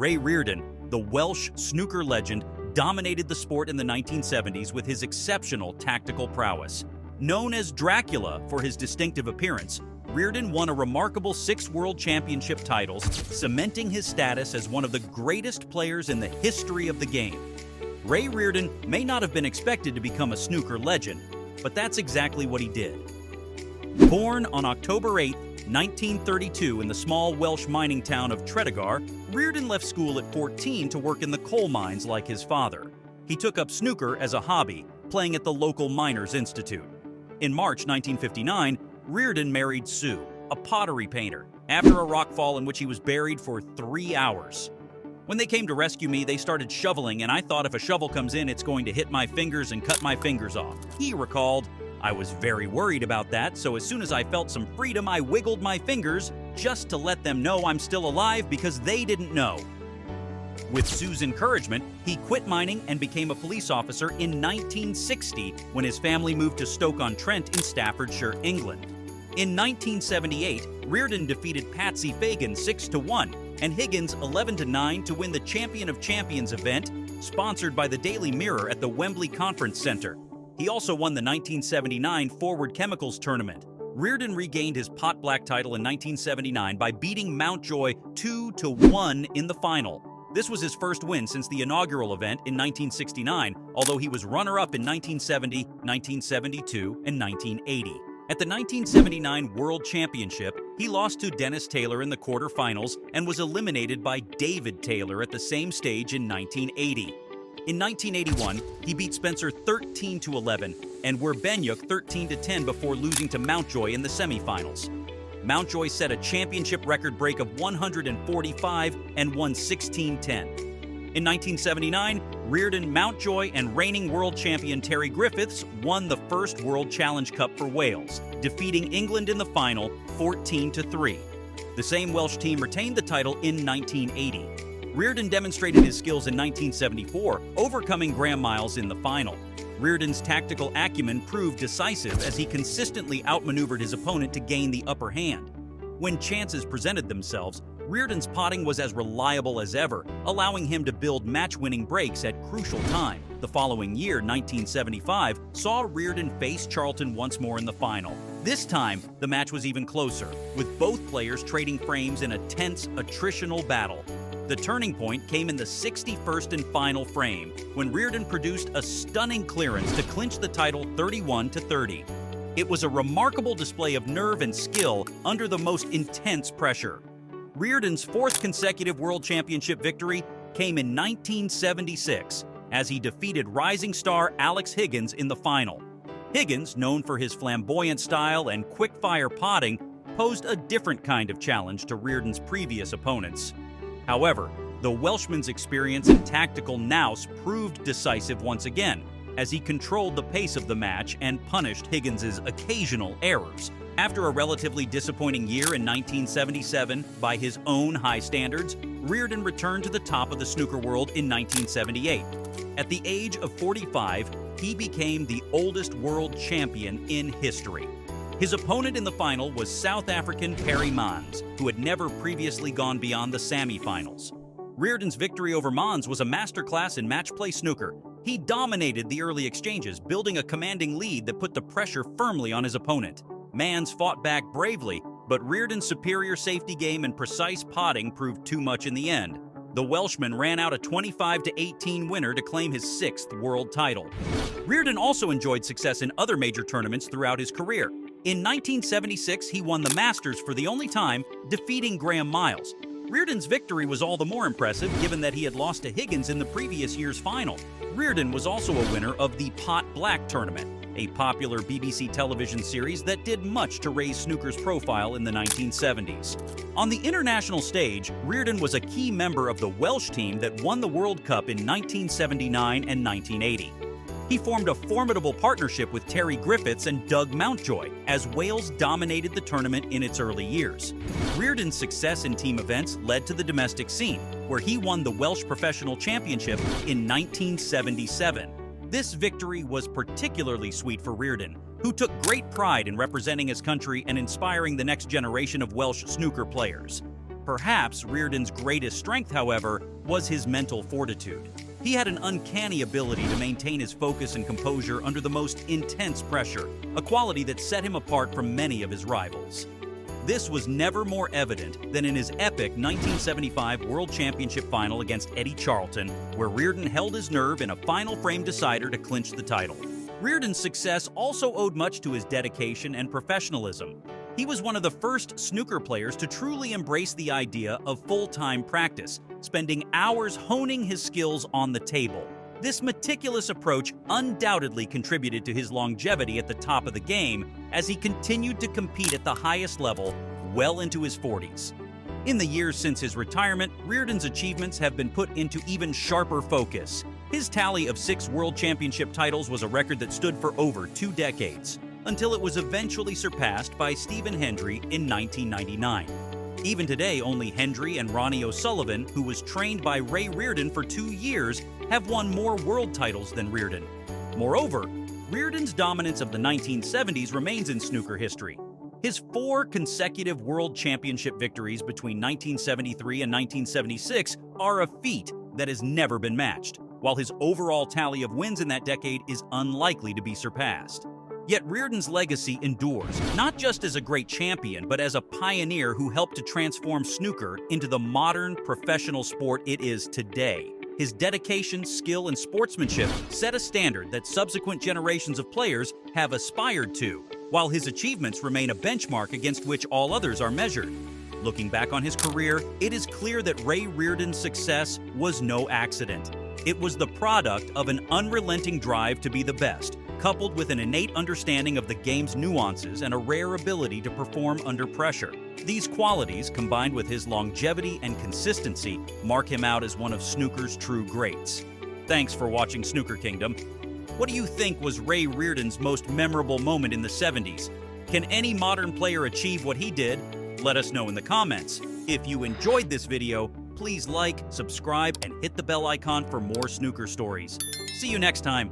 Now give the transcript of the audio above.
Ray Reardon, the Welsh snooker legend, dominated the sport in the 1970s with his exceptional tactical prowess. Known as Dracula for his distinctive appearance, Reardon won a remarkable 6 world championship titles, cementing his status as one of the greatest players in the history of the game. Ray Reardon may not have been expected to become a snooker legend, but that's exactly what he did. Born on October 8, 1932 in the small Welsh mining town of Tredegar, Reardon left school at 14 to work in the coal mines like his father. He took up snooker as a hobby, playing at the local Miners' Institute. In March 1959, Reardon married Sue, a pottery painter, after a rockfall in which he was buried for 3 hours. When they came to rescue me, they started shoveling, and I thought if a shovel comes in, it's going to hit my fingers and cut my fingers off. He recalled, "I was very worried about that, so as soon as I felt some freedom, I wiggled my fingers just to let them know I'm still alive because they didn't know." With Sue's encouragement, he quit mining and became a police officer in 1960 when his family moved to Stoke-on-Trent in Staffordshire, England. In 1978, Reardon defeated Patsy Fagan 6-1 and Higgins 11-9 to win the Champion of Champions event, sponsored by the Daily Mirror at the Wembley Conference Centre. He also won the 1979 Forward Chemicals Tournament. Reardon regained his pot black title in 1979 by beating Mountjoy 2-1 in the final. This was his first win since the inaugural event in 1969, although he was runner-up in 1970, 1972, and 1980. At the 1979 World Championship, he lost to Dennis Taylor in the quarterfinals and was eliminated by David Taylor at the same stage in 1980. In 1981, he beat Spencer 13-11 and Werbenyuk 13-10 before losing to Mountjoy in the semifinals. Mountjoy set a championship record break of 145 and won 16-10. In 1979, Reardon, Mountjoy, and reigning world champion Terry Griffiths won the first World Challenge Cup for Wales, defeating England in the final 14-3. The same Welsh team retained the title in 1980. Reardon demonstrated his skills in 1974, overcoming Graham Miles in the final. Reardon's tactical acumen proved decisive as he consistently outmaneuvered his opponent to gain the upper hand. When chances presented themselves, Reardon's potting was as reliable as ever, allowing him to build match-winning breaks at crucial time. The following year, 1975, saw Reardon face Charlton once more in the final. This time, the match was even closer, with both players trading frames in a tense, attritional battle. The turning point came in the 61st and final frame, when Reardon produced a stunning clearance to clinch the title 31-30. It was a remarkable display of nerve and skill under the most intense pressure. Reardon's 4th consecutive World Championship victory came in 1976, as he defeated rising star Alex Higgins in the final. Higgins, known for his flamboyant style and quick-fire potting, posed a different kind of challenge to Reardon's previous opponents. However, the Welshman's experience and tactical nous proved decisive once again, as he controlled the pace of the match and punished Higgins's occasional errors. After a relatively disappointing year in 1977 by his own high standards, Reardon returned to the top of the snooker world in 1978. At the age of 45, he became the oldest world champion in history. His opponent in the final was South African Perry Mans, who had never previously gone beyond the semi-finals. Reardon's victory over Mans was a masterclass in match-play snooker. He dominated the early exchanges, building a commanding lead that put the pressure firmly on his opponent. Mans fought back bravely, but Reardon's superior safety game and precise potting proved too much in the end. The Welshman ran out a 25-18 winner to claim his 6th world title. Reardon also enjoyed success in other major tournaments throughout his career. In 1976, he won the Masters for the only time, defeating Graham Miles. Reardon's victory was all the more impressive given that he had lost to Higgins in the previous year's final. Reardon was also a winner of the Pot Black Tournament, a popular BBC television series that did much to raise snooker's profile in the 1970s. On the international stage, Reardon was a key member of the Welsh team that won the World Cup in 1979 and 1980. He formed a formidable partnership with Terry Griffiths and Doug Mountjoy, as Wales dominated the tournament in its early years. Reardon's success in team events led to the domestic scene, where he won the Welsh Professional Championship in 1977. This victory was particularly sweet for Reardon, who took great pride in representing his country and inspiring the next generation of Welsh snooker players. Perhaps Reardon's greatest strength, however, was his mental fortitude. He had an uncanny ability to maintain his focus and composure under the most intense pressure, a quality that set him apart from many of his rivals. This was never more evident than in his epic 1975 World Championship final against Eddie Charlton, where Reardon held his nerve in a final frame decider to clinch the title. Reardon's success also owed much to his dedication and professionalism. He was one of the first snooker players to truly embrace the idea of full-time practice, spending hours honing his skills on the table. This meticulous approach undoubtedly contributed to his longevity at the top of the game as he continued to compete at the highest level well into his 40s. In the years since his retirement, Reardon's achievements have been put into even sharper focus. His tally of 6 World Championship titles was a record that stood for over 2 decades, until it was eventually surpassed by Stephen Hendry in 1999. Even today, only Hendry and Ronnie O'Sullivan, who was trained by Ray Reardon for 2 years, have won more world titles than Reardon. Moreover, Reardon's dominance of the 1970s remains in snooker history. His 4 consecutive world championship victories between 1973 and 1976 are a feat that has never been matched, while his overall tally of wins in that decade is unlikely to be surpassed. Yet Reardon's legacy endures, not just as a great champion, but as a pioneer who helped to transform snooker into the modern professional sport it is today. His dedication, skill, and sportsmanship set a standard that subsequent generations of players have aspired to, while his achievements remain a benchmark against which all others are measured. Looking back on his career, it is clear that Ray Reardon's success was no accident. It was the product of an unrelenting drive to be the best, coupled with an innate understanding of the game's nuances and a rare ability to perform under pressure. These qualities, combined with his longevity and consistency, mark him out as one of snooker's true greats. Thanks for watching Snooker Kingdom. What do you think was Ray Reardon's most memorable moment in the 70s? Can any modern player achieve what he did? Let us know in the comments. If you enjoyed this video, please like, subscribe, and hit the bell icon for more snooker stories. See you next time.